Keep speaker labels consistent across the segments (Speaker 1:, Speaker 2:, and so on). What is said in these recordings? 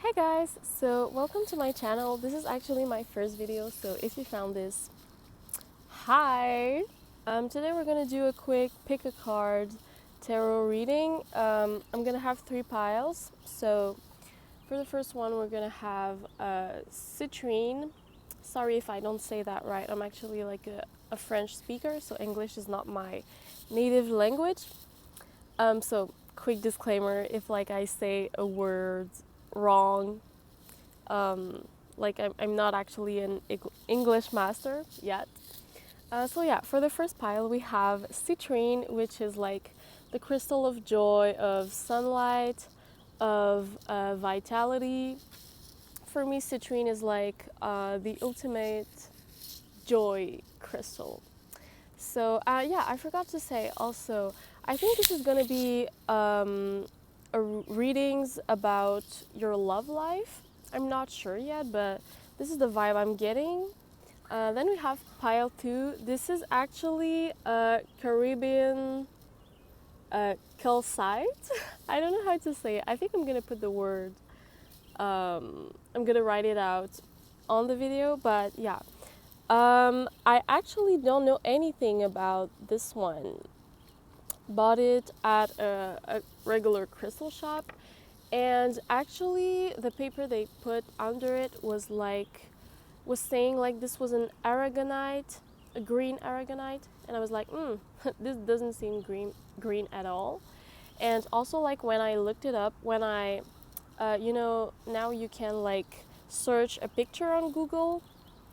Speaker 1: Hi guys, so welcome to my channel. This is actually my first video, so if you found this, hi! Today we're gonna do a quick pick a card tarot reading. I'm gonna have three piles. So for the first one we're gonna have CITRINE. Sorry if I don't say that right. I'm actually like a French speaker, so English is not my native language. So quick disclaimer, if like I say a word wrong, like I'm not actually an English master yet. So yeah, for the first pile we have citrine, which is like the crystal of joy, of sunlight, of vitality. For me, citrine is like the ultimate joy crystal. So yeah, I forgot to say also, I think this is gonna be readings about your love life. I'm not sure yet, but this is the vibe I'm getting. Then we have pile 2. This is actually a Caribbean calcite. I don't know how to say it. I think I'm gonna put the word, I'm gonna write it out on the video, but yeah. I actually don't know anything about this one. Bought it at a regular crystal shop, and actually the paper they put under it was saying like this was an aragonite, a green aragonite, and I was like, this doesn't seem green at all. And also like when I looked it up, when I now you can like search a picture on Google,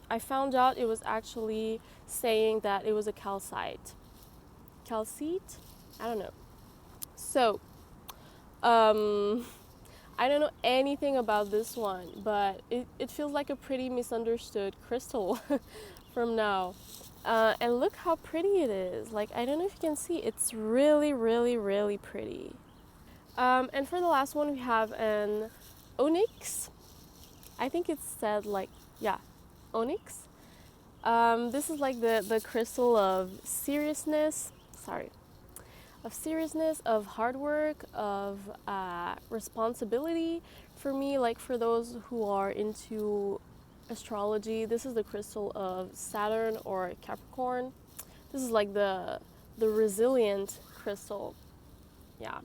Speaker 1: I found out it was actually saying that it was a calcite. Calcite? I don't know. So, I don't know anything about this one, but it feels like a pretty misunderstood crystal from now. And look how pretty it is. Like, I don't know if you can see, it's really, really, really pretty. And for the last one, we have an ONYX. I think it's said like, yeah, ONYX. This is like the crystal of seriousness. Sorry. Of seriousness, of hard work, of responsibility. For me, like for those who are into astrology, this is the crystal of Saturn or Capricorn. This is like the resilient crystal. Yeah.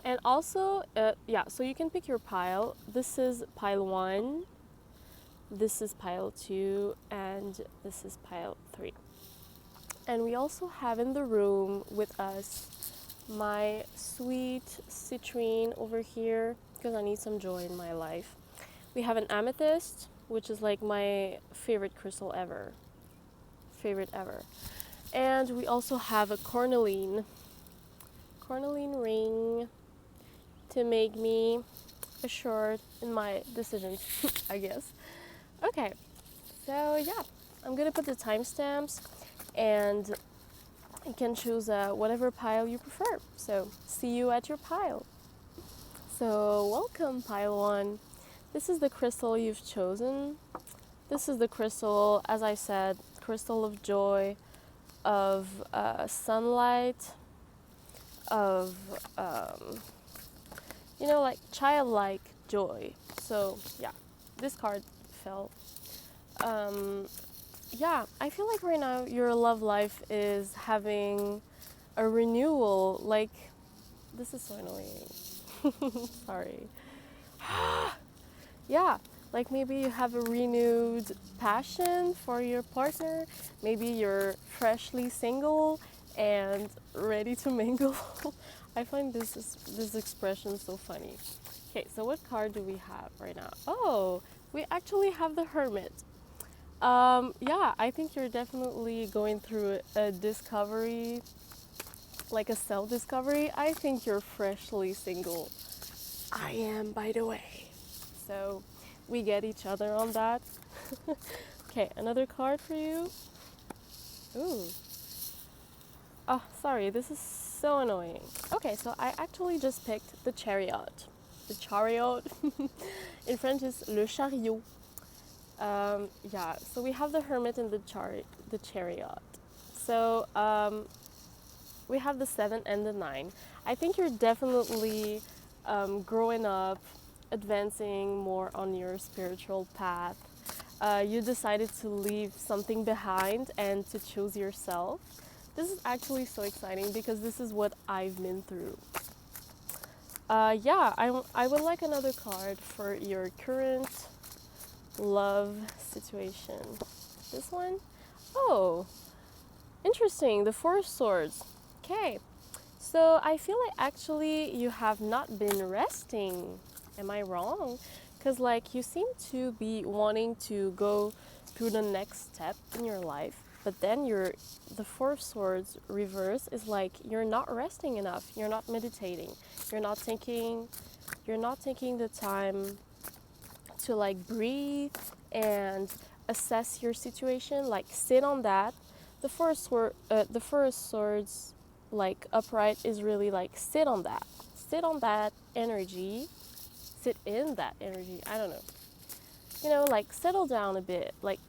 Speaker 1: And also, yeah, so you can pick your pile. This is pile 1, this is pile 2, and this is pile 3. And we also have in the room with us my sweet citrine over here because I need some joy in my life. We have an amethyst, which is like my favorite crystal ever. Favorite ever. And we also have a cornelian ring to make me assured in my decisions, I guess. Okay, so yeah, I'm gonna put the timestamps and you can choose whatever pile you prefer. So see you at your pile. So welcome pile 1. This is the crystal you've chosen. This is the crystal, as I said, crystal of joy, of sunlight, of like childlike joy. So yeah, this card fell. Yeah, I feel like right now your love life is having a renewal. Like, this is so annoying. Sorry. Yeah, like maybe you have a renewed passion for your partner. Maybe you're freshly single and ready to mingle. I find this expression so funny. Okay, so what card do we have right now? Oh, we actually have the Hermit. Yeah, I think you're definitely going through a discovery, like a self-discovery. I think you're freshly single. I am, by the way. So we get each other on that. Okay, another card for you. Ooh. Oh, sorry, this is so annoying. Okay, so I actually just picked the Chariot. The Chariot in French is le chariot. Yeah, so we have the Hermit and the Chariot. So we have the 7 and the 9. I think you're definitely growing up advancing more on your spiritual path. You decided to leave something behind and to choose yourself. This is actually so exciting because this is what I've been through. Yeah, I would like another card for your current love situation. This one? Oh, interesting. The Four of Swords. Okay. So I feel like actually you have not been resting. Am I wrong? Because like you seem to be wanting to go through the next step in your life, but then the Four of Swords reverse is like you're not resting enough. You're not meditating. You're not taking the time to like breathe and assess your situation. Like sit on that. The First Swords like upright is really like sit on that energy, sit in that energy. I don't know, like settle down a bit, like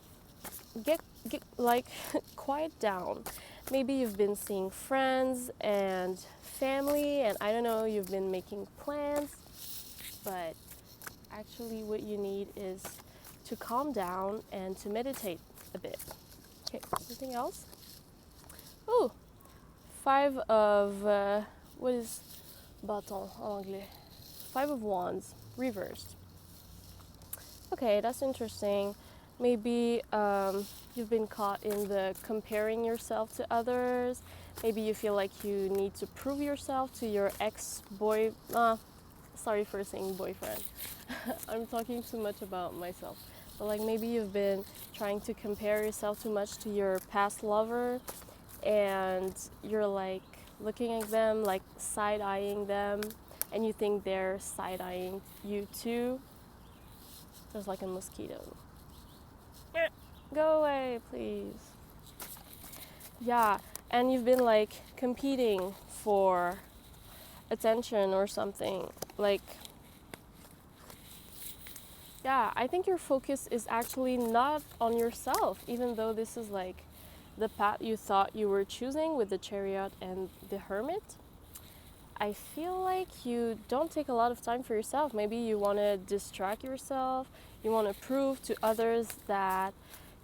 Speaker 1: get like quiet down. Maybe you've been seeing friends and family, and I don't know, you've been making plans, but actually what you need is to calm down and to meditate a bit. Okay, anything else? Oh, Five of, what is bâton en anglais? Five of Wands, reversed. Okay, that's interesting. Maybe you've been caught in the comparing yourself to others. Maybe you feel like you need to prove yourself to your ex-boy, sorry for saying boyfriend. I'm talking too much about myself. But like maybe you've been trying to compare yourself too much to your past lover, and you're like looking at them, like side-eyeing them, and you think they're side-eyeing you too. There's like a mosquito. Go away, please. Yeah, and you've been like competing for attention or something. Like, yeah, I think your focus is actually not on yourself, even though this is like the path you thought you were choosing with the Chariot and the Hermit. I feel like you don't take a lot of time for yourself. Maybe you want to distract yourself. You want to prove to others that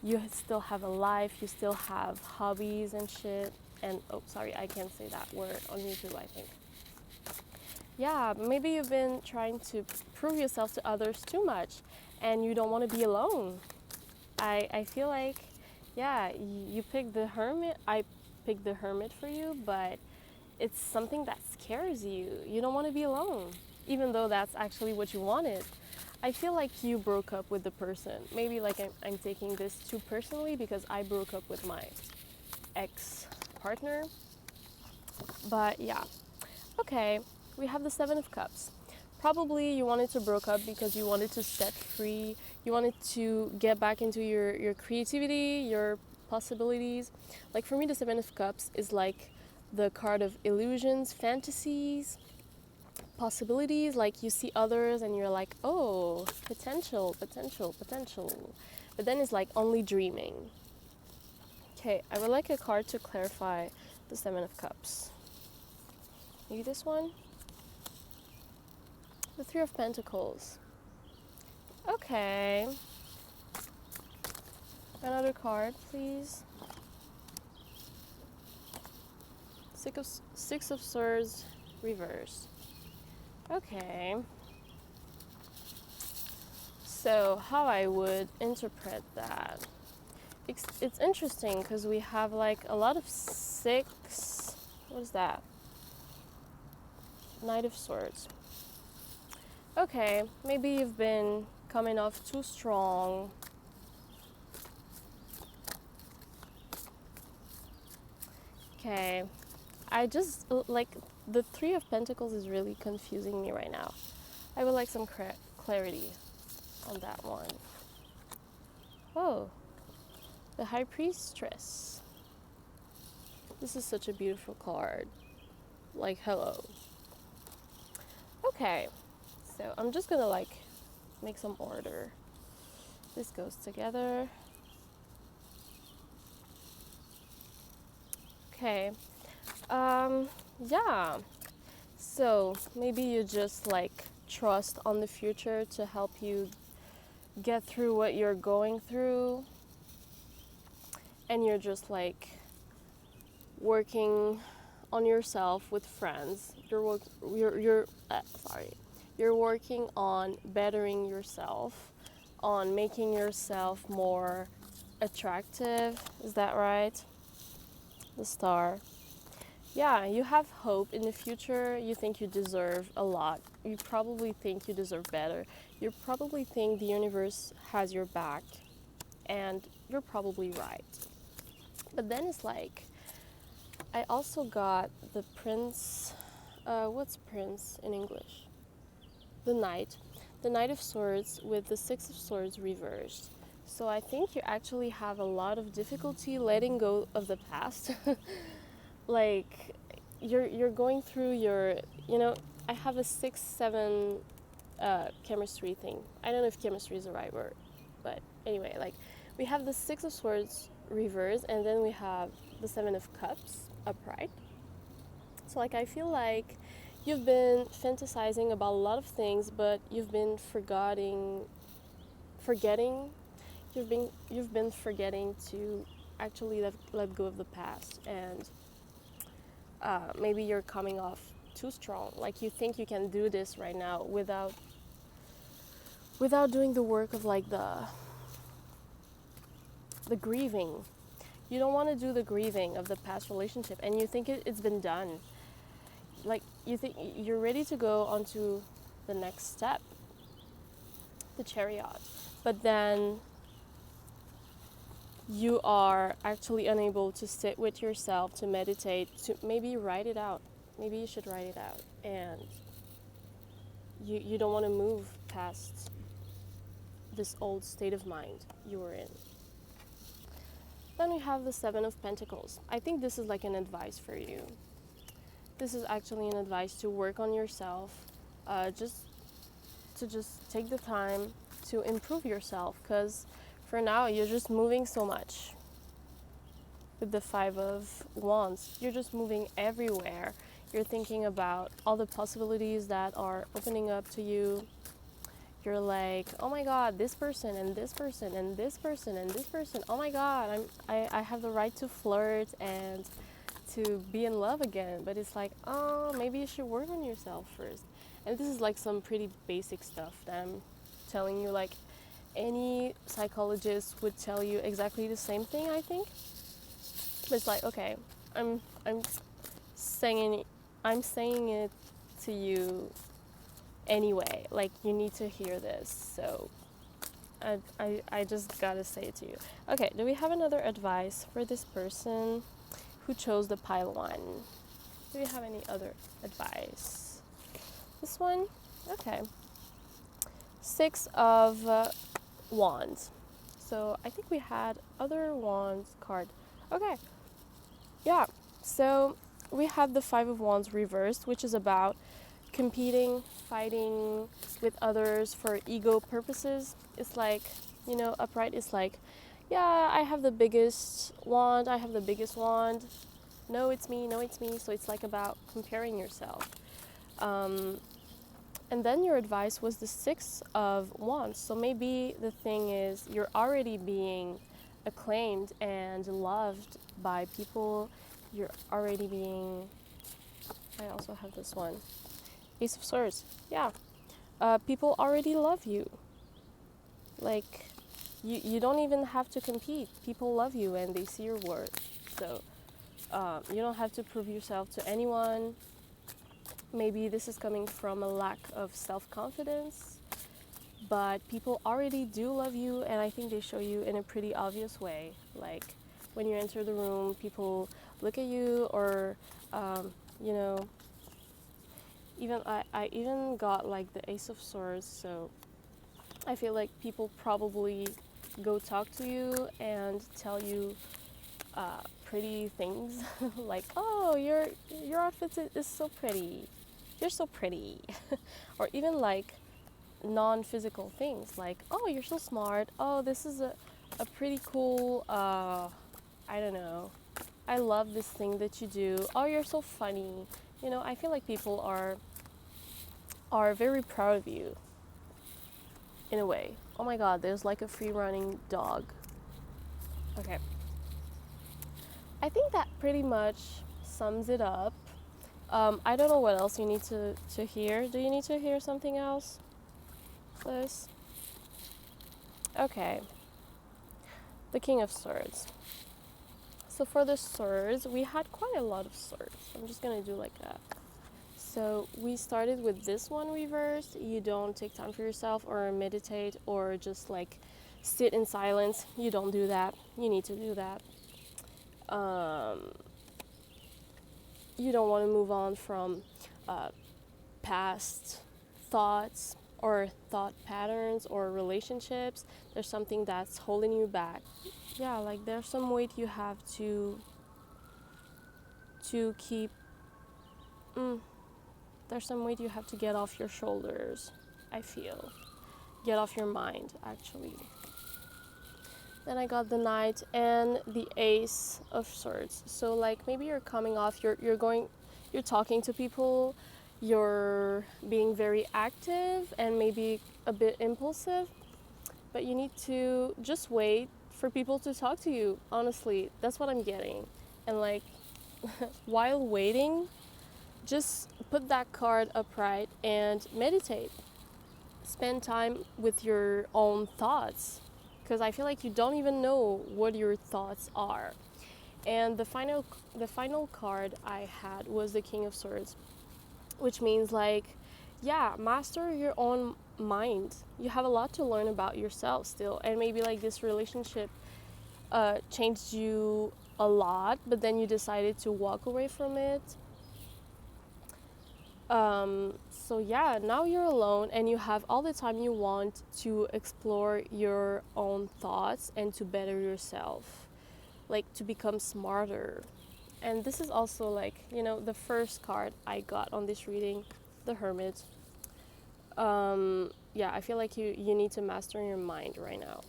Speaker 1: you still have a life, you still have hobbies and shit. And, oh, sorry, I can't say that word on YouTube, I think. Yeah, maybe you've been trying to prove yourself to others too much, and you don't want to be alone. I feel like, yeah, you picked the Hermit. I picked the Hermit for you, but it's something that scares you. You don't want to be alone, even though that's actually what you wanted. I feel like you broke up with the person. Maybe like I'm taking this too personally because I broke up with my ex-partner. But yeah, okay, we have the Seven of Cups. Probably you wanted to break up because you wanted to set free. You wanted to get back into your creativity, your possibilities. Like for me, the Seven of Cups is like the card of illusions, fantasies, possibilities. Like you see others and you're like, oh, potential. But then it's like only dreaming. Okay, I would like a card to clarify the Seven of Cups. Maybe this one? The Three of Pentacles. Okay. Another card, please. Six of Swords, reverse. Okay. So how I would interpret that? It's interesting because we have like a lot of six. What is that? Knight of Swords. Okay, maybe you've been coming off too strong. Okay, I just like the Three of Pentacles is really confusing me right now. I would like some clarity on that one. Oh, the High Priestess. This is such a beautiful card. Like, hello. Okay, so I'm just gonna like make some order. This goes together. Okay, yeah, so maybe you just like trust on the future to help you get through what you're going through, and you're just like working on yourself with friends. You're working on bettering yourself, on making yourself more attractive. Is that right? The star. Yeah, you have hope in the future. You think you deserve a lot. You probably think you deserve better. You probably think the universe has your back, and you're probably right. But then it's like, I also got the Prince. What's Prince in English? The Knight. The Knight of Swords with the Six of Swords reversed. So I think you actually have a lot of difficulty letting go of the past. Like, you're going through your, I have a 6-7 chemistry thing. I don't know if chemistry is the right word, but anyway, like, we have the Six of Swords reverse, and then we have the Seven of Cups upright. So like, I feel like you've been fantasizing about a lot of things, but you've been forgetting. You've been forgetting to actually let go of the past, and maybe you're coming off too strong. Like, you think you can do this right now without doing the work of like the grieving. You don't want to do the grieving of the past relationship, and you think it's been done. Like, you think you're ready to go on to the next step, the Chariot, but then you are actually unable to sit with yourself, to meditate, to maybe write it out. Maybe you should write it out, and you don't want to move past this old state of mind you were in. Then we have the Seven of Pentacles. I think this is like an advice for you. This is actually an advice to work on yourself, just take the time to improve yourself, because for now you're just moving so much. With the Five of Wands, you're just moving everywhere. You're thinking about all the possibilities that are opening up to you. You're like, oh my god, this person and this person and this person and this person. Oh my god, I have the right to flirt and to be in love again. But it's like, oh, maybe you should work on yourself first. And this is like some pretty basic stuff that I'm telling you. Like, any psychologist would tell you exactly the same thing, I think. But it's like, okay, I'm saying it to you anyway. Like, you need to hear this, so I just gotta say it to you. Okay, do we have another advice for this person who chose the pile one? Do we have any other advice? This one? Okay. Six of Wands. So I think we had other Wands card. Okay. Yeah. So we have the Five of Wands reversed, which is about competing, fighting with others for ego purposes. It's like, upright is like, yeah, I have the biggest wand, no, it's me. So it's like about comparing yourself. And then your advice was the Six of Wands. So maybe the thing is, you're already being acclaimed and loved by people. You're already being, I also have this one, Ace of Swords. Yeah. People already love you. Like, you don't even have to compete. People love you and they see your worth. So you don't have to prove yourself to anyone. Maybe this is coming from a lack of self-confidence, but people already do love you, and I think they show you in a pretty obvious way. Like, when you enter the room, people look at you, or even I even got like the Ace of Swords, so I feel like people probably go talk to you and tell you pretty things like, oh, your outfit is so pretty, you're so pretty. Or even like non-physical things like, oh, you're so smart, oh, this is a pretty cool, I don't know, I love this thing that you do, oh, you're so funny. I feel like people are are very proud of you in a way. Oh my god, there's like a free running dog. Okay. I think that pretty much sums it up. I don't know what else you need to hear. Do you need to hear something else, Liz? Okay. The King of Swords. So for the swords, we had quite a lot of swords. I'm just gonna do like that. So we started with this one reversed. You don't take time for yourself or meditate or just like sit in silence. You don't do that. You need to do that. You don't want to move on from past thoughts or thought patterns or relationships. There's something that's holding you back. Yeah, like there's some weight you have to keep. There's some weight you have to get off your shoulders. I feel get off your mind actually. Then I got the Knight and the Ace of Swords. So like maybe you're coming off, you're talking to people, you're being very active and maybe a bit impulsive, but you need to just wait for people to talk to you. Honestly, that's what I'm getting. And like while waiting, just put that card upright and meditate. Spend time with your own thoughts, because I feel like you don't even know what your thoughts are. And the final card I had was the King of Swords, which means like, yeah, master your own mind. You have a lot to learn about yourself still, and maybe like this relationship changed you a lot, but then you decided to walk away from it. So yeah, now you're alone and you have all the time you want to explore your own thoughts and to better yourself, like to become smarter. And this is also like, the first card I got on this reading, the Hermit. Yeah, I feel like you need to master your mind right now.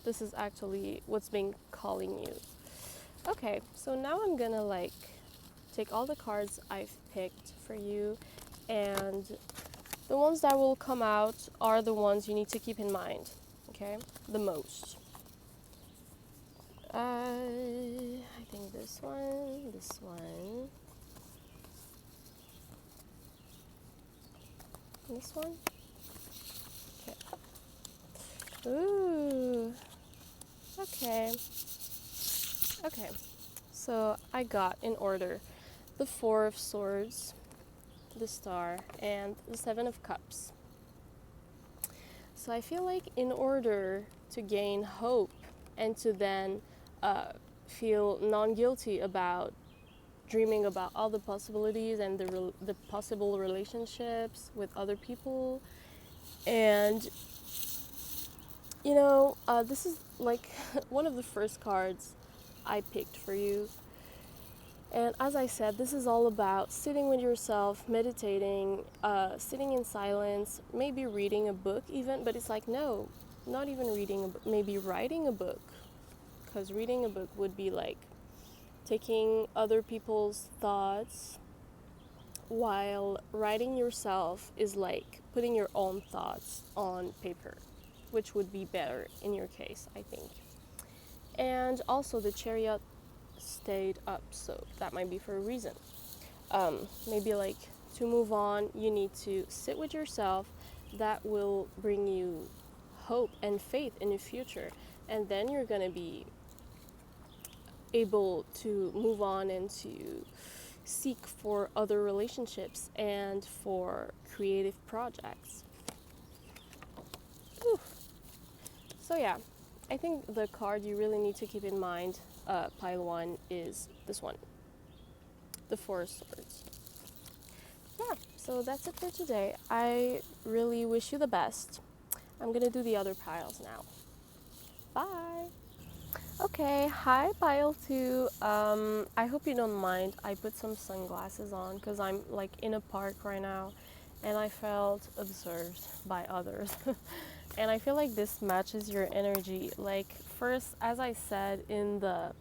Speaker 1: This is actually what's been calling you. Okay, so now I'm gonna like take all the cards I've picked for you, and the ones that will come out are the ones you need to keep in mind, okay? The most. I think this one, this one. Okay. Ooh. Okay. Okay. So I got in order the Four of Swords, the Star, and the Seven of Cups. So I feel like in order to gain hope and to then feel non-guilty about dreaming about all the possibilities and the possible relationships with other people, and this is like one of the first cards I picked for you. And as I said, this is all about sitting with yourself, meditating, sitting in silence, maybe reading a book even, but it's like, no, not even reading a book, maybe writing a book. Because reading a book would be like taking other people's thoughts, while writing yourself is like putting your own thoughts on paper, which would be better in your case, I think. And also the Chariot stayed up, so that might be for a reason. Maybe like to move on, you need to sit with yourself. That will bring you hope and faith in the future, and then you're gonna be able to move on and to seek for other relationships and for creative projects. Whew. So yeah, I think the card you really need to keep in mind, pile one, is this one, the Four of Swords. Yeah, so that's it for today. I really wish you the best. I'm gonna do the other piles now. Bye. Okay, hi pile two. I hope you don't mind. I put some sunglasses on because I'm like in a park right now and I felt observed by others. And I feel like this matches your energy. Like first, as I said in the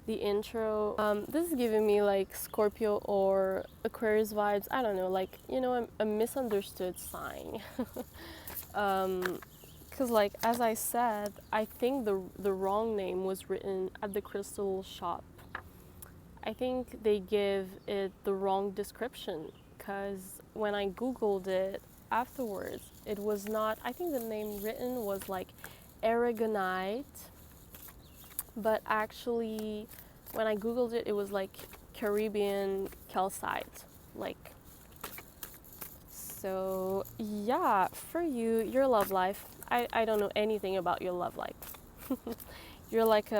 Speaker 1: the intro. This is giving me like Scorpio or Aquarius vibes. I don't know, like, you know, a misunderstood sign. Because like, as I said, I think the wrong name was written at the crystal shop. I think they give it the wrong description, because when I googled it afterwards, it was not, I think the name written was like aragonite, but actually when I googled it, it was like Caribbean calcite. Like, so yeah, for you, your love life, I don't know anything about your love life. You're like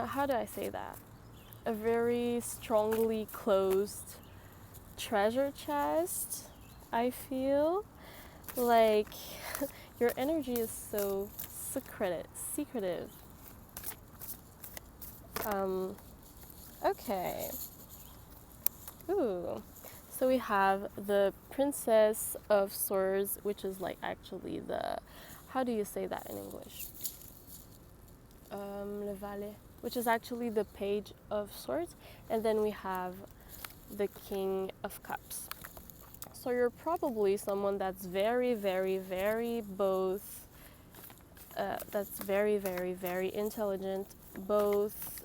Speaker 1: how do I say that? A very strongly closed treasure chest, I feel. Like, your energy is so secretive. Okay. Ooh. So we have the Princess of Swords, which is like actually the, how do you say that in English? Le Valet, which is actually the Page of Swords, and then we have the King of Cups. So you're probably someone that's very, very, very both, that's very, very, very intelligent, both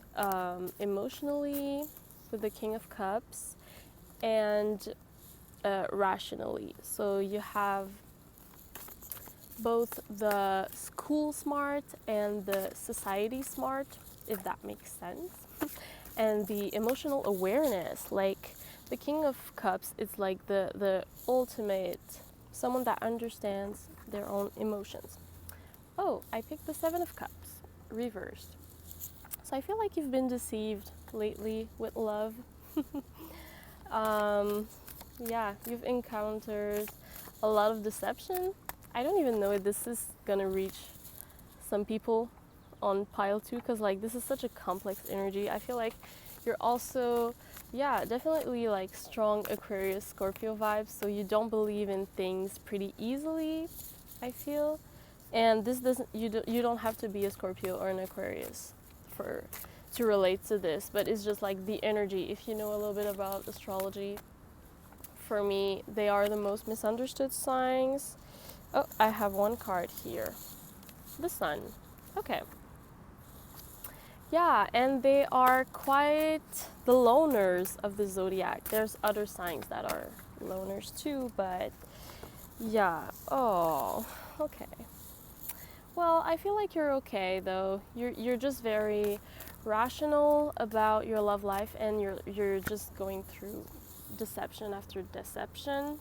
Speaker 1: emotionally with the King of Cups and rationally. So you have both the school smart and the society smart, if that makes sense, and the emotional awareness. Like, the King of Cups is like the ultimate, someone that understands their own emotions. Oh, I picked the Seven of Cups, reversed. So I feel like you've been deceived lately with love. Yeah, you've encountered a lot of deception. I don't even know if this is gonna reach some people on pile 2, because like, this is such a complex energy. I feel like you're also, yeah, definitely like strong Aquarius Scorpio vibes, so you don't believe in things pretty easily, I feel. And this doesn't, you don't have to be a Scorpio or an Aquarius to relate to this, but it's just like the energy. If you know a little bit about astrology, for me, they are the most misunderstood signs. Oh, I have one card here. The Sun. Okay. Yeah, and they are quite the loners of the zodiac. There's other signs that are loners too, but yeah. Oh, okay. Well, I feel like you're okay though. You're just very rational about your love life, and you're just going through deception after deception.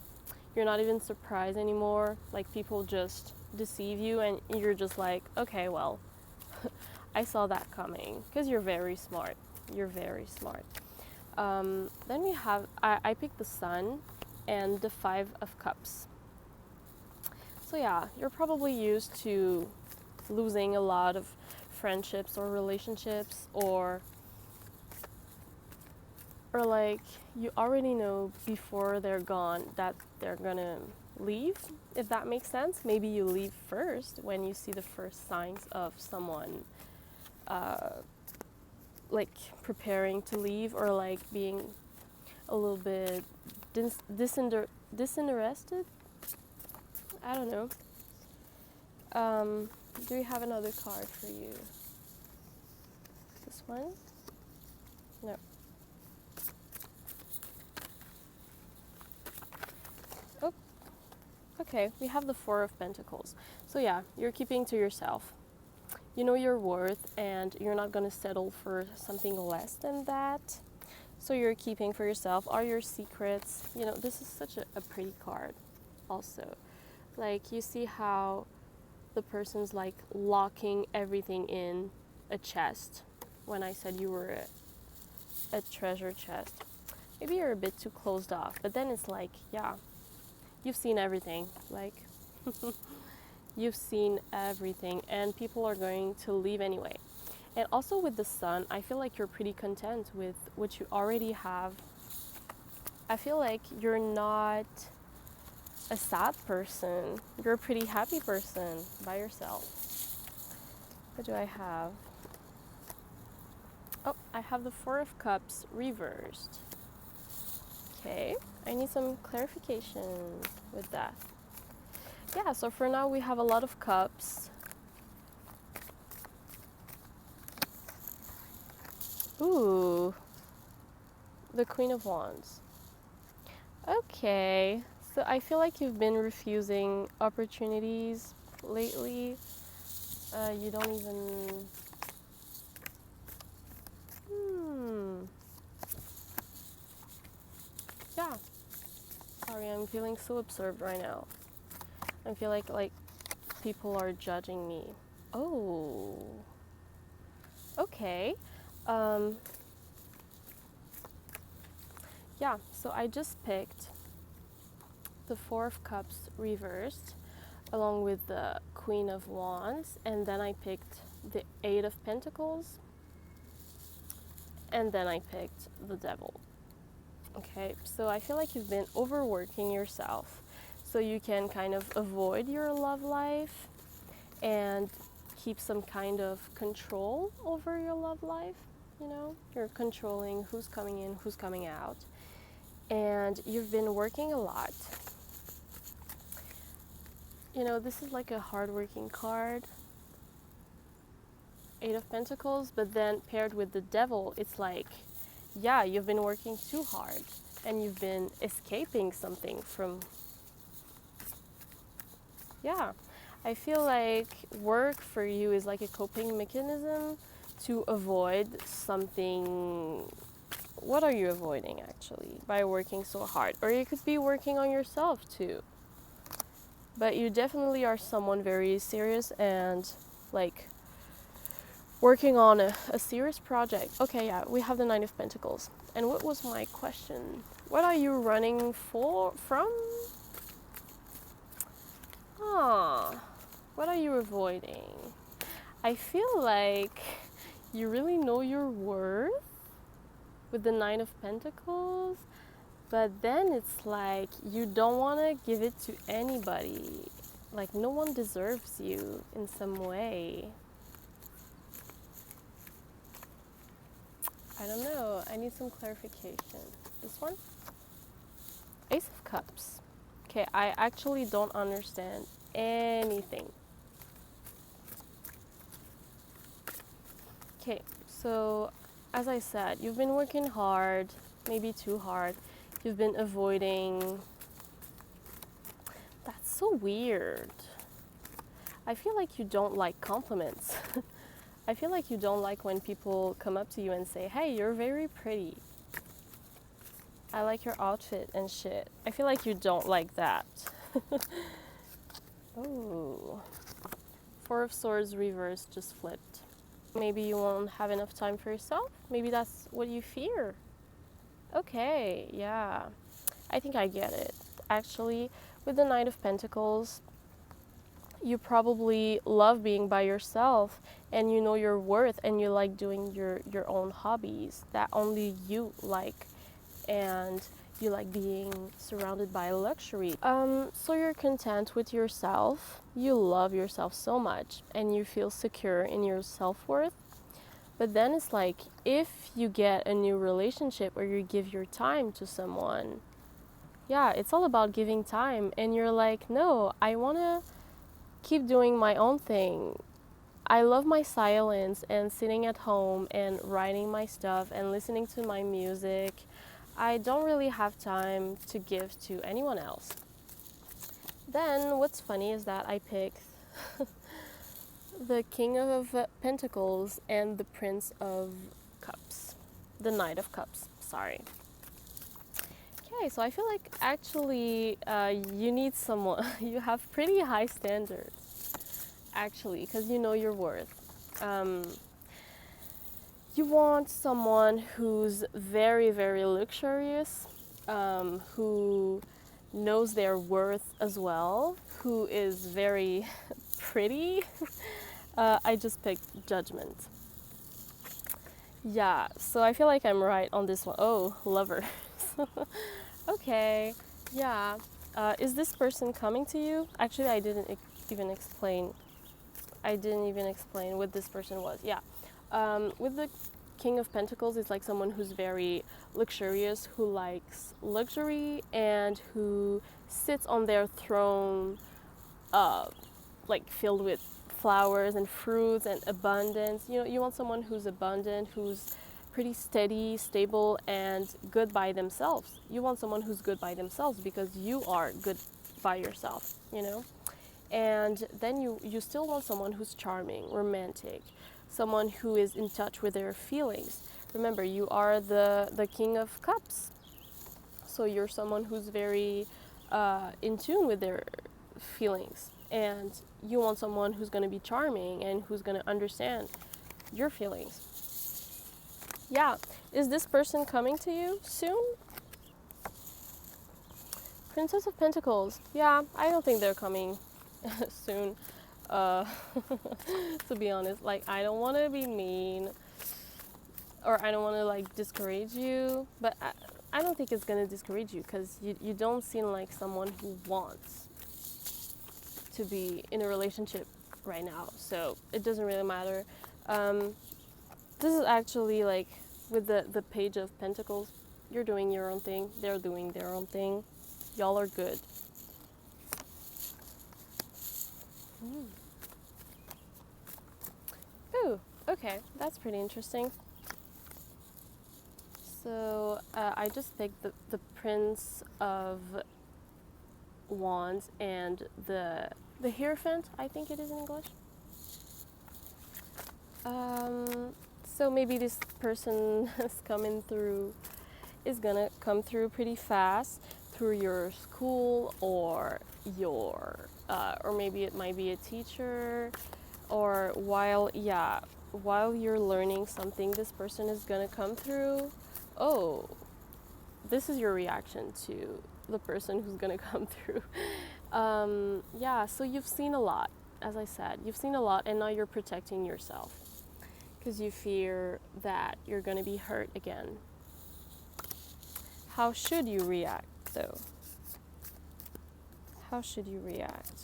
Speaker 1: You're not even surprised anymore. Like, people just deceive you and you're just like, okay, well, I saw that coming, because you're very smart. You're very smart. Then we have, I picked the Sun and the Five of Cups. So yeah, you're probably used to losing a lot of friendships or relationships, or like, you already know before they're gone that they're gonna leave, if that makes sense. Maybe you leave first when you see the first signs of someone like preparing to leave, or like being a little bit disinterested. I don't know. Do we have another card for you? This one? No. Oh, okay. We have the Four of Pentacles. So yeah, you're keeping to yourself. You know your worth, and you're not going to settle for something less than that. So you're keeping for yourself all your secrets. You know, this is such a pretty card also. Like, you see how the person's like locking everything in a chest. When I said you were a treasure chest, maybe you're a bit too closed off, but then it's like, yeah, you've seen everything. Like, you've seen everything, and people are going to leave anyway. And also with the Sun, I feel like you're pretty content with what you already have. I feel like you're not a sad person. You're a pretty happy person by yourself. What do I have? Oh, I have the Four of Cups reversed. Okay, I need some clarification with that. Yeah, so for now we have a lot of cups. Ooh, the Queen of Wands. Okay, so I feel like you've been refusing opportunities lately. You don't even... Yeah. Sorry, I'm feeling so absorbed right now. I feel like people are judging me. Oh. Okay. Um, yeah, so I just picked the Four of Cups reversed along with the Queen of Wands, and then I picked the Eight of Pentacles, and then I picked the Devil. Okay, so I feel like you've been overworking yourself so you can kind of avoid your love life and keep some kind of control over your love life. You know, you're controlling who's coming in, who's coming out, and you've been working a lot. You know, this is like a hardworking card, Eight of Pentacles, but then paired with the Devil, it's like, yeah, you've been working too hard and you've been escaping something from... Yeah, I feel like work for you is like a coping mechanism to avoid something. What are you avoiding actually by working so hard? Or you could be working on yourself too. But you definitely are someone very serious and like working on a serious project. Okay, yeah, we have the Nine of Pentacles. And what was my question? What are you running from? What are you avoiding? I feel like you really know your worth with the Nine of Pentacles, but then it's like you don't want to give it to anybody. Like no one deserves you in some way. I don't know. I need some clarification. This one? Ace of Cups. Okay, I actually don't understand anything. Okay, so as I said, you've been working hard, maybe too hard. You've been avoiding... That's so weird. I feel like you don't like compliments. I feel like you don't like when people come up to you and say, hey, you're very pretty. I like your outfit and shit. I feel like you don't like that. Oh. Four of Swords reversed just flipped. Maybe you won't have enough time for yourself. Maybe that's what you fear. Okay, yeah. I think I get it. Actually, with the Knight of Pentacles, you probably love being by yourself and you know your worth and you like doing your own hobbies that only you like, and you like being surrounded by luxury. So you're content with yourself, you love yourself so much and you feel secure in your self-worth. But then it's like, if you get a new relationship or you give your time to someone, yeah, it's all about giving time, and you're like, no, I want to keep doing my own thing. I love my silence and sitting at home and writing my stuff and listening to my music. I don't really have time to give to anyone else. Then what's funny is that I picked the King of Pentacles and the Prince of Cups. The Knight of Cups, sorry. Okay, so I feel like actually you need someone, you have pretty high standards, actually, because you know your worth. You want someone who's very, very luxurious, who knows their worth as well, who is very pretty. I just picked Judgment. Yeah, so I feel like I'm right on this one. Oh, lover. Okay, yeah. Is this person coming to you? Actually, I didn't even explain I didn't even explain what this person was. Yeah. With the King of Pentacles, it's like someone who's very luxurious, who likes luxury, and who sits on their throne, like filled with flowers and fruits and abundance. You know, you want someone who's abundant, who's pretty steady, stable, and good by themselves. You want someone who's good by themselves because you are good by yourself, you know? And then you still want someone who's charming, romantic, someone who is in touch with their feelings. Remember, you are the King of Cups. So you're someone who's very in tune with their feelings. And you want someone who's going to be charming and who's going to understand your feelings. Yeah, is this person coming to you soon? Princess of Pentacles. Yeah, I don't think they're coming soon. Uh, to be honest, like, I don't want to be mean, or I don't want to like discourage you, but I don't think it's gonna discourage you, because you don't seem like someone who wants to be in a relationship right now, so it doesn't really matter. This is actually like with the Page of Pentacles. You're doing your own thing, they're doing their own thing, y'all are good. Ooh, okay, that's pretty interesting. So I just picked the Prince of Wands and the Hierophant, I think it is in English. So maybe this person is gonna come through pretty fast through your school, or or maybe it might be a teacher, or while you're learning something, this person is gonna come through. Oh, this is your reaction to the person who's gonna come through. Yeah, so you've seen a lot, as I said, you've seen a lot, and now you're protecting yourself because you fear that you're gonna be hurt again. How should you react, though? How should you react?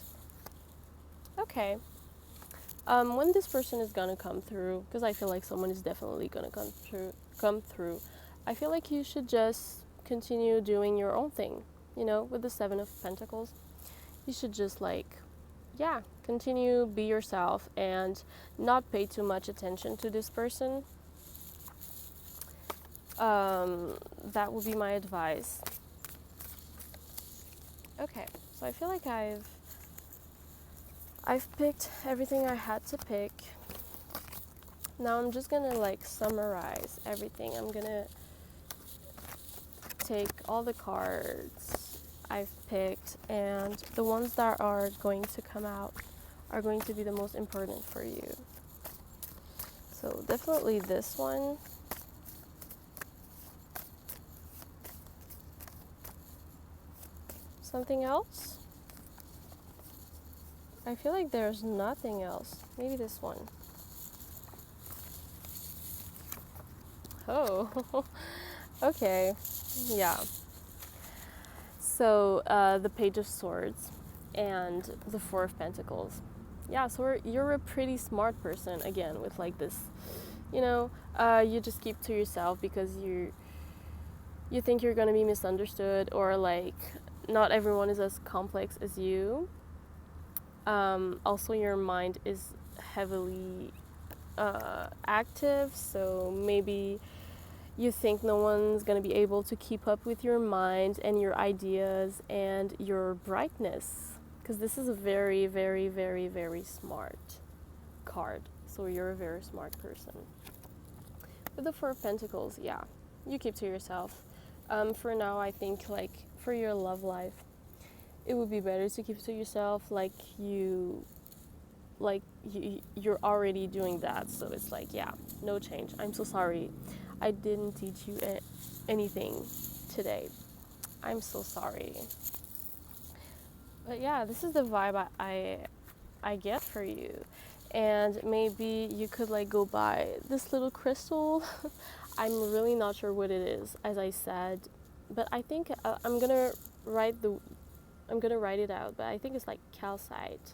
Speaker 1: Okay. When this person is gonna come through, because I feel like someone is definitely gonna come through, I feel like you should just continue doing your own thing. You know, with the Seven of Pentacles, you should just continue, be yourself, and not pay too much attention to this person. That would be my advice. Okay, so I feel like I've picked everything I had to pick. Now I'm just gonna summarize everything. I'm gonna take all the cards I've picked, and the ones that are going to come out are going to be the most important for you. So definitely this one. Something else? I feel like there's nothing else. Maybe this one. Oh, okay, yeah. So the Page of Swords and the Four of Pentacles. Yeah, so you're a pretty smart person, again, with this, you just keep to yourself because you think you're gonna be misunderstood, or not everyone is as complex as you. Also, your mind is heavily active, so maybe you think no one's going to be able to keep up with your mind and your ideas and your brightness, because this is a very, very, very, very smart card. So you're a very smart person. With the Four of Pentacles, yeah, you keep to yourself. For now, I think for your love life, it would be better to keep to yourself. You're already doing that, so it's no change. I'm so sorry I didn't teach you anything today. I'm so sorry. But yeah, this is the vibe I get for you. And maybe you could like go buy this little crystal. I'm really not sure what it is, as I said, but I think I'm gonna write it out. But I think it's like calcite.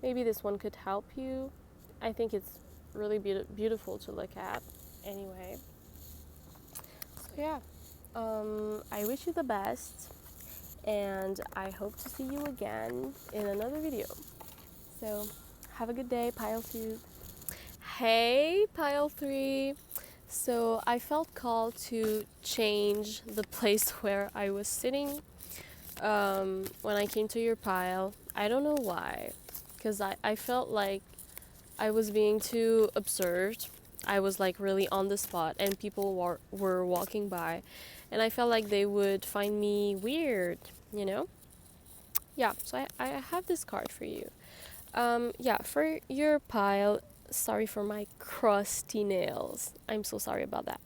Speaker 1: Maybe this one could help you. I think it's really beautiful to look at anyway. So yeah, I wish you the best, and I hope to see you again in another video. So have a good day, Pile 2. Hey, Pile 3. So I felt called to change the place where I was sitting when I came to your pile. I don't know why, because I felt like I was being too observed. I was like really on the spot, and people were walking by, and I felt like they would find me weird, you know? Yeah, so I have this card for you. Yeah, for your pile, sorry for my crusty nails. I'm so sorry about that.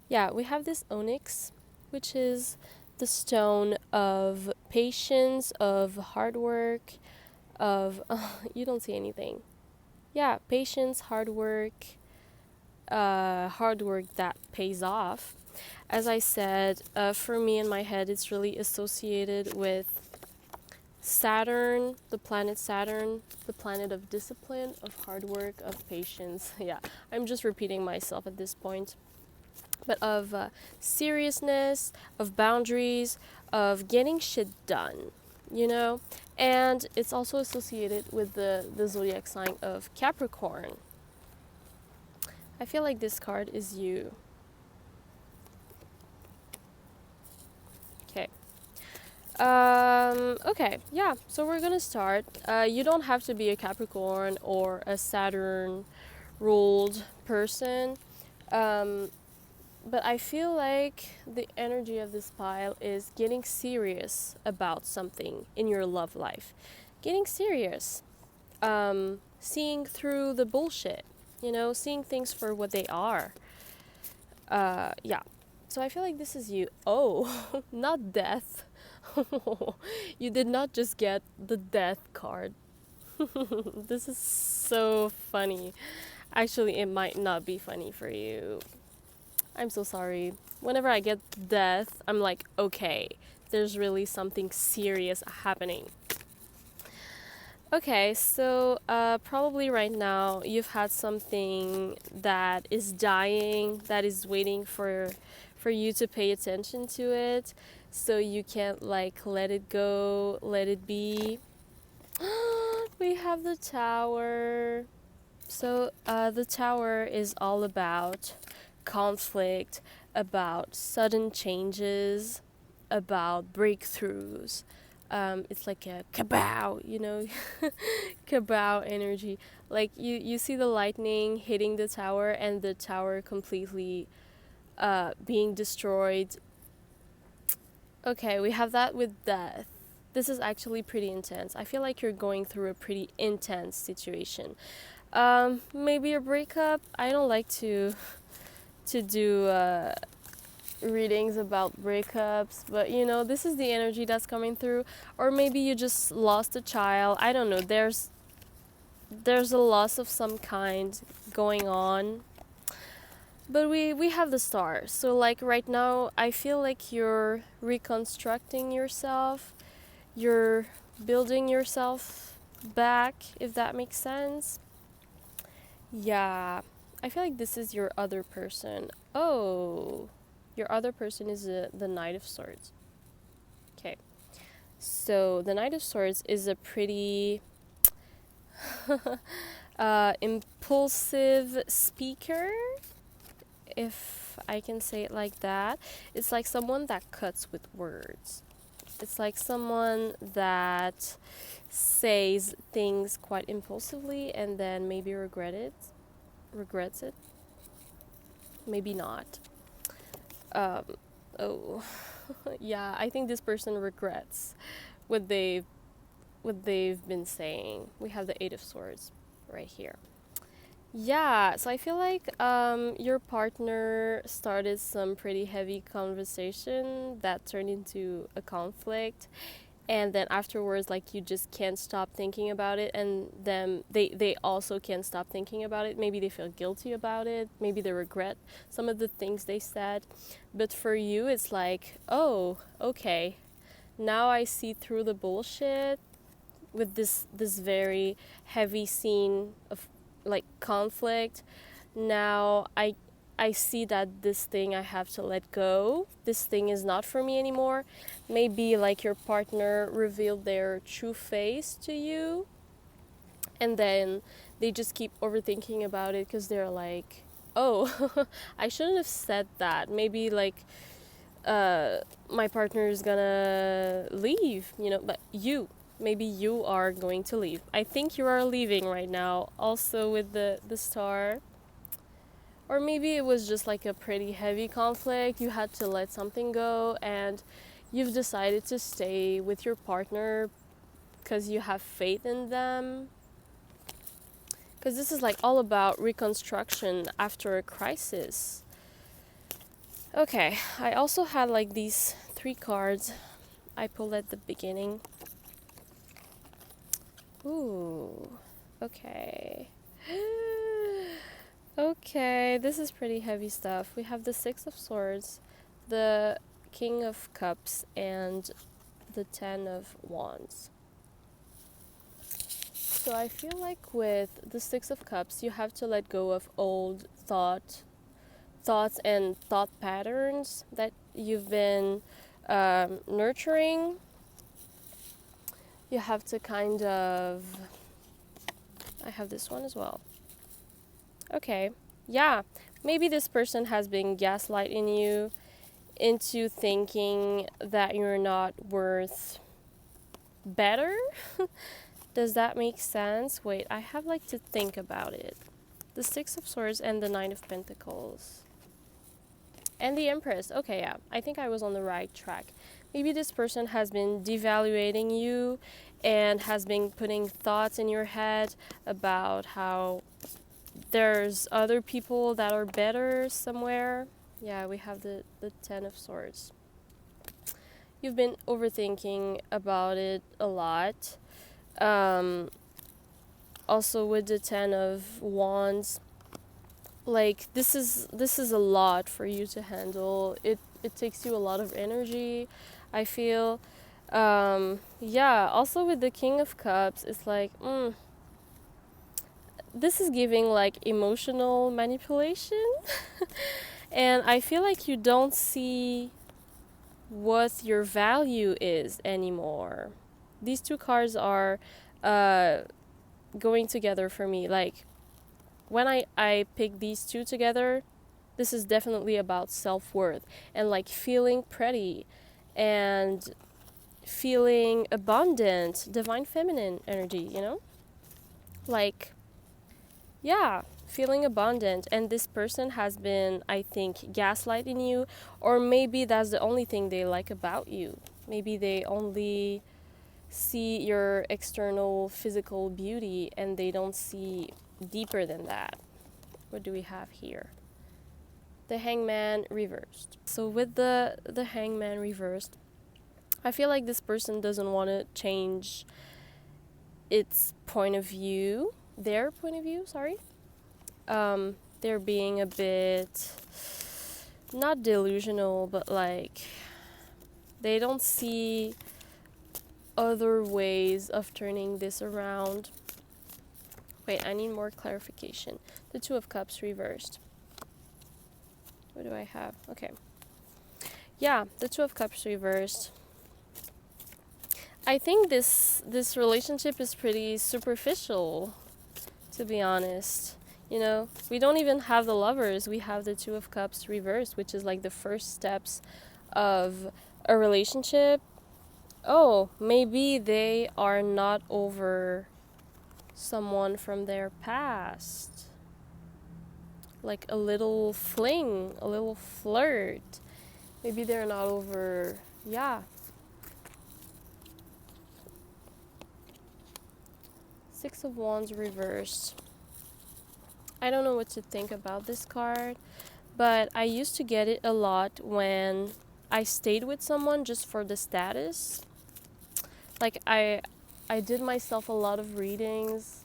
Speaker 1: Yeah, we have this onyx, which is the stone of patience, of hard work, of you don't see anything. Yeah, patience, hard work that pays off. As I said, for me in my head, it's really associated with Saturn, the planet of discipline, of hard work, of patience. Yeah, I'm just repeating myself at this point. But of seriousness, of boundaries, of getting shit done, you know? And it's also associated with the zodiac sign of Capricorn. I feel like this card is you. Okay. Okay, yeah, so we're gonna start. You don't have to be a Capricorn or a Saturn ruled person. But I feel like the energy of this pile is getting serious about something in your love life. Getting serious. Seeing through the bullshit, you know, seeing things for what they are. Yeah. So I feel like this is you. Oh, not death. You did not just get the death card. This is so funny. Actually, it might not be funny for you. I'm so sorry. Whenever I get death, I'm like, okay, there's really something serious happening. Okay, so probably right now you've had something that is dying, that is waiting for you to pay attention to it, so you can't like let it go, let it be. We have the Tower. So the Tower is all about conflict, about sudden changes, about breakthroughs. It's like a kabow, you know, kabow energy. Like you see the lightning hitting the tower and the tower completely being destroyed. Okay, we have that with death. This is actually pretty intense. I feel like you're going through a pretty intense situation. Maybe a breakup. I don't like to do readings about breakups, but you know, this is the energy that's coming through. Or maybe you just lost a child. I don't know. There's a loss of some kind going on. But we have the stars. So like right now, I feel like you're reconstructing yourself. You're building yourself back, if that makes sense. Yeah. I feel like this is your other person. Oh, your other person is the Knight of Swords. Okay. So the Knight of Swords is a pretty impulsive speaker, if I can say it like that. It's like someone that cuts with words. It's like someone that says things quite impulsively and then maybe regrets it. Maybe not. Oh, yeah, I think this person regrets what they've been saying. We have the Eight of Swords right here. Yeah, so I feel like your partner started some pretty heavy conversation that turned into a conflict, and then afterwards, like, you just can't stop thinking about it, and then they also can't stop thinking about it. Maybe they feel guilty about it, maybe they regret some of the things they said, but for you it's like, oh, okay, now I see through the bullshit. with this very heavy scene of like conflict. Now I see that this thing I have to let go. This thing is not for me anymore. Maybe like your partner revealed their true face to you, and then they just keep overthinking about it because they're like, oh, I shouldn't have said that. Maybe like my partner is gonna leave, you know, but maybe you are going to leave. I think you are leaving right now, also with the star. Or maybe it was just like a pretty heavy conflict. You had to let something go and you've decided to stay with your partner because you have faith in them. Because this is like all about reconstruction after a crisis. Okay, I also had like these 3 cards I pulled at the beginning. Ooh, okay. Okay, this is pretty heavy stuff. We have the 6 of Swords, the King of Cups, and the 10 of Wands. So I feel like with the 6 of Cups, you have to let go of old thoughts and thought patterns that you've been nurturing. You have to kind of... I have this one as well. Okay, yeah, maybe this person has been gaslighting you into thinking that you're not worth better. Does that make sense? Wait, I have like to think about it. The 6 of Swords and the 9 of Pentacles. And the Empress. Okay, yeah, I think I was on the right track. Maybe this person has been devaluating you and has been putting thoughts in your head about how there's other people that are better somewhere. Yeah, we have the 10 of Swords. You've been overthinking about it a lot. Also with the 10 of Wands, like this is a lot for you to handle. It takes you a lot of energy, I feel. Yeah, also with the King of Cups, it's like this is giving like emotional manipulation. And I feel like you don't see what your value is anymore. These 2 cards are going together for me. Like when I pick these 2 together, this is definitely about self-worth and like feeling pretty and feeling abundant, divine feminine energy, you know? Like, yeah, feeling abundant. And this person has been, I think, gaslighting you, or maybe that's the only thing they like about you. Maybe they only see your external physical beauty and they don't see deeper than that. What do we have here? The Hangman reversed. So with the Hangman reversed, I feel like this person doesn't want to change its point of view, their point of view, sorry. They're being a bit, not delusional, but like, they don't see other ways of turning this around. Wait, I need more clarification. The 2 of Cups reversed. What do I have? Okay. Yeah, the 2 of Cups reversed. I think this relationship is pretty superficial, to be honest. You know, we don't even have the Lovers. We have the 2 of Cups reversed, which is like the first steps of a relationship. Oh, maybe they are not over someone from their past. Like a little fling, a little flirt. Maybe they're not over, yeah. 6 of Wands reversed. I don't know what to think about this card, but I used to get it a lot when I stayed with someone just for the status. Like I did myself a lot of readings.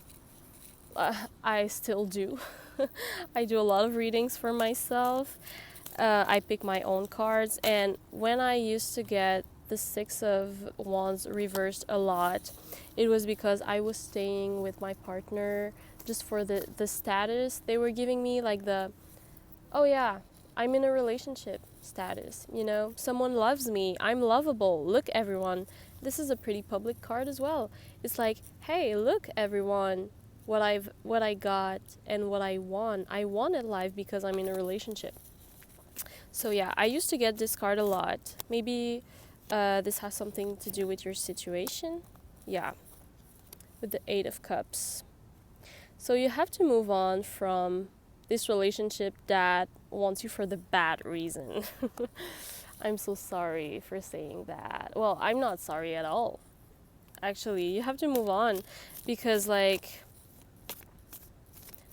Speaker 1: I still do. I do a lot of readings for myself. I pick my own cards, and when I used to get the Six of Wands reversed a lot, it was because I was staying with my partner just for the status they were giving me, like the, oh yeah, I'm in a relationship status, you know, someone loves me, I'm lovable, look everyone. This is a pretty public card as well. It's like, hey, look everyone, what I got and what I want. I want it life because I'm in a relationship. So yeah, I used to get this card a lot. Maybe this has something to do with your situation. Yeah, with the Eight of Cups. So you have to move on from this relationship that wants you for the bad reason. I'm so sorry for saying that. Well, I'm not sorry at all. Actually, you have to move on because, like,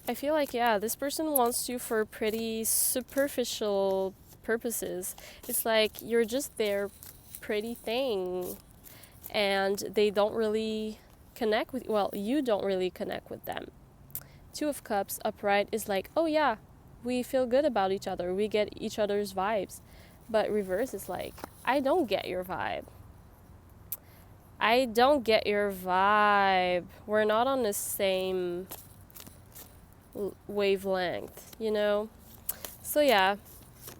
Speaker 1: I feel like, yeah, this person wants you for pretty superficial purposes. It's like you're just their pretty thing and they don't really connect with, well, you don't really connect with them. Two of Cups upright is like, oh yeah, we feel good about each other, we get each other's vibes. But reverse is like, I don't get your vibe. I don't get your vibe. We're not on the same wavelength, you know? So yeah,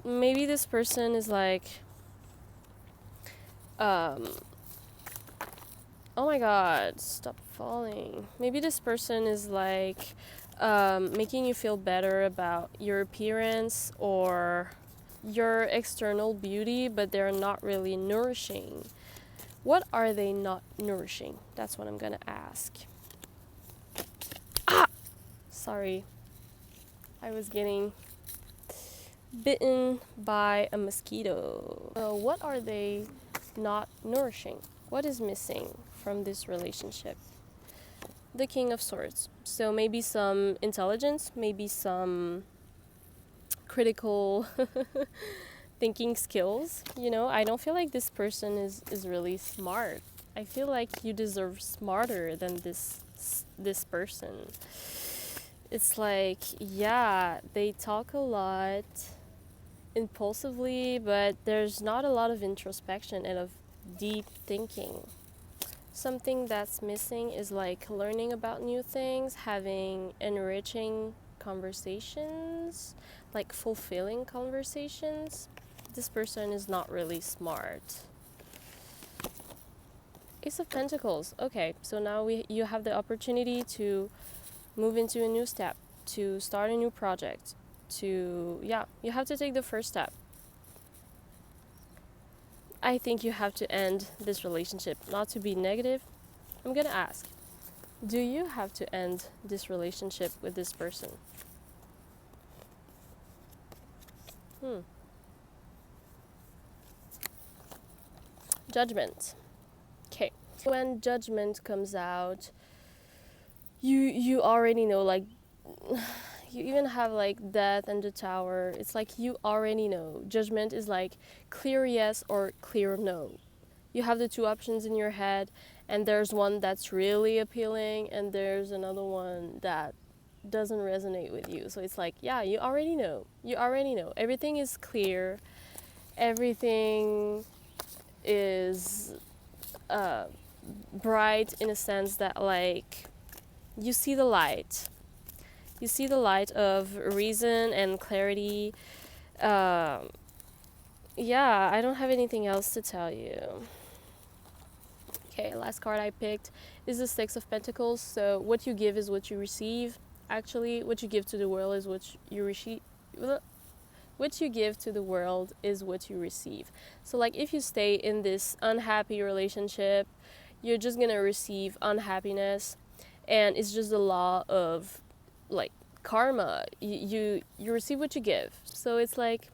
Speaker 1: maybe this person is like, oh my god, stop falling. Maybe this person is like making you feel better about your appearance or your external beauty, but they're not really nourishing. What are they not nourishing? That's what I'm gonna ask. Sorry, I was getting bitten by a mosquito. So what are they not nourishing? What is missing from this relationship? The King of Swords. So maybe some intelligence, maybe some critical thinking skills. You know, I don't feel like this person is really smart. I feel like you deserve smarter than this person. It's like, yeah, they talk a lot impulsively, but there's not a lot of introspection and of deep thinking. Something that's missing is like learning about new things, having enriching conversations, like fulfilling conversations. This person is not really smart. Ace of Pentacles. Okay, so now you have the opportunity to move into a new step, to start a new project, to, yeah, you have to take the first step. I think you have to end this relationship. Not to be negative, I'm gonna ask, do you have to end this relationship with this person? Judgment. Okay, when Judgment comes out, you already know, like, you even have like Death and the Tower. It's like you already know. Judgment is like clear yes or clear no. You have the two options in your head, and there's one that's really appealing and there's another one that doesn't resonate with you. So it's like, yeah, you already know. You already know. Everything is clear. Everything is bright in a sense that, like, you see the light. You see the light of reason and clarity. Yeah, I don't have anything else to tell you. Okay, last card I picked is the Six of Pentacles. So what you give is what you receive. Actually, what you give to the world is what you receive. What you give to the world is what you receive. So like if you stay in this unhappy relationship, you're just gonna receive unhappiness, and it's just the law of, like, karma. You receive what you give. So it's like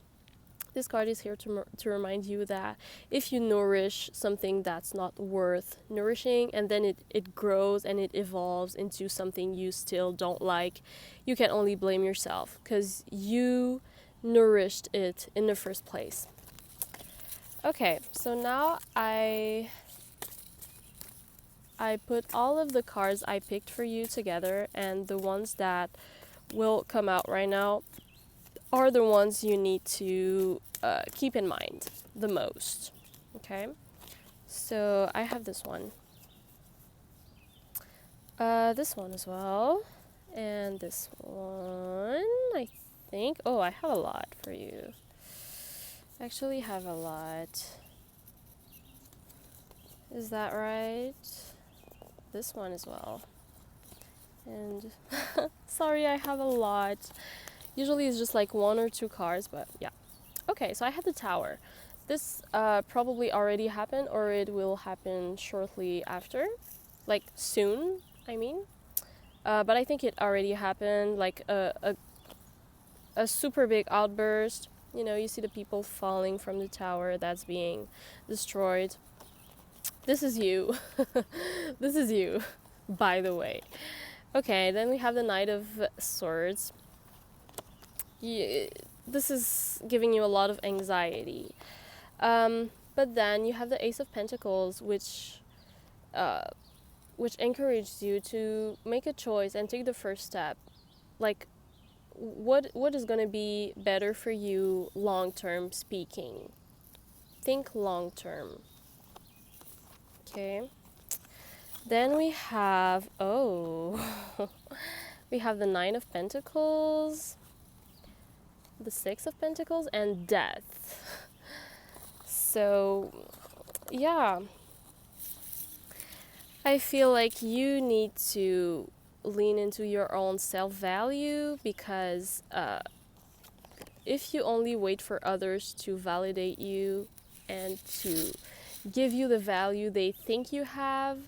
Speaker 1: this card is here to remind you that if you nourish something that's not worth nourishing, and then it grows and it evolves into something you still don't like, you can only blame yourself because you nourished it in the first place. Okay, so now I put all of the cards I picked for you together, and the ones that will come out right now are the ones you need to keep in mind the most. Okay, So I have this one. This one as well. And this one, I think. Oh, I have a lot for you. I actually have a lot. Is that right? This one as well. And sorry, I have a lot. Usually it's just like 1 or 2 cards, but yeah. Okay, so I had the Tower. This probably already happened, or it will happen shortly after. Like soon, I mean. But I think it already happened, like a super big outburst. You know, you see the people falling from the tower that's being destroyed. This is you. This is you, by the way. Okay, then we have the Knight of Swords. This is giving you a lot of anxiety. But then you have the Ace of Pentacles, which encourages you to make a choice and take the first step. Like, what is going to be better for you long term speaking? Think long term. Okay. Then we have we have the Nine of Pentacles, the Six of Pentacles, and Death. So yeah, I feel like you need to lean into your own self-value, because if you only wait for others to validate you and to give you the value they think you have,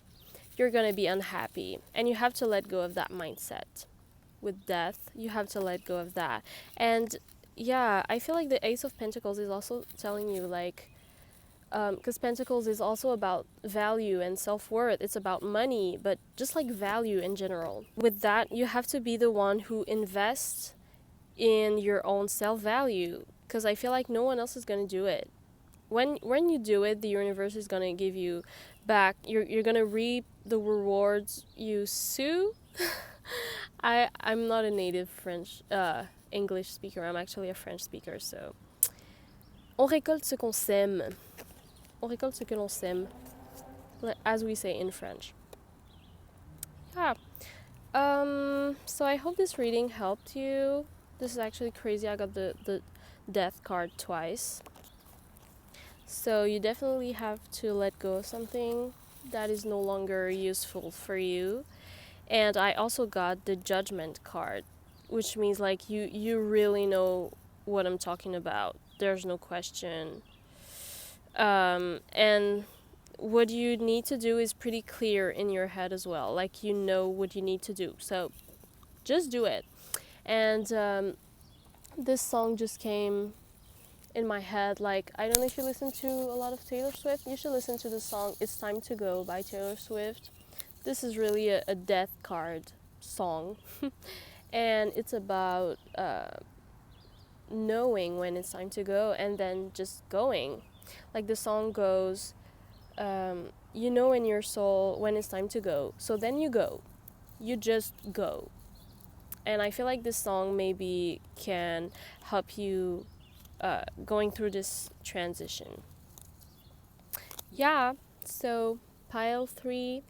Speaker 1: you're going to be unhappy. And you have to let go of that mindset. With Death, you have to let go of that. And yeah, I feel like the Ace of Pentacles is also telling you, like, because Pentacles is also about value and self-worth. It's about money, but just like value in general. With that, you have to be the one who invests in your own self-value, because I feel like no one else is going to do it. When you do it, the universe is going to give you back. You're going to reap the rewards you sow. I'm not a native English speaker. I'm actually a French speaker, so on récolte ce qu'on sème. On récolte ce que l'on sème, as we say in French. Yeah. So I hope this reading helped you. This is actually crazy. I got the Death card twice. So you definitely have to let go of something that is no longer useful for you. And I also got the Judgment card, which means like you really know what I'm talking about. There's no question. And what you need to do is pretty clear in your head as well. Like, you know what you need to do. So just do it. And this song just came in my head. Like, I don't know if you listen to a lot of Taylor Swift. You should listen to the song It's Time to Go by Taylor Swift. This is really a death card song. And it's about knowing when it's time to go and then just going. Like the song goes, you know in your soul when it's time to go. So then you go. You just go. And I feel like this song maybe can help you going through this transition. Yeah, so pile 3,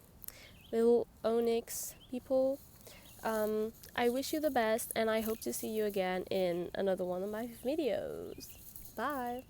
Speaker 1: little ONYX people. I wish you the best, and I hope to see you again in another one of my videos. Bye!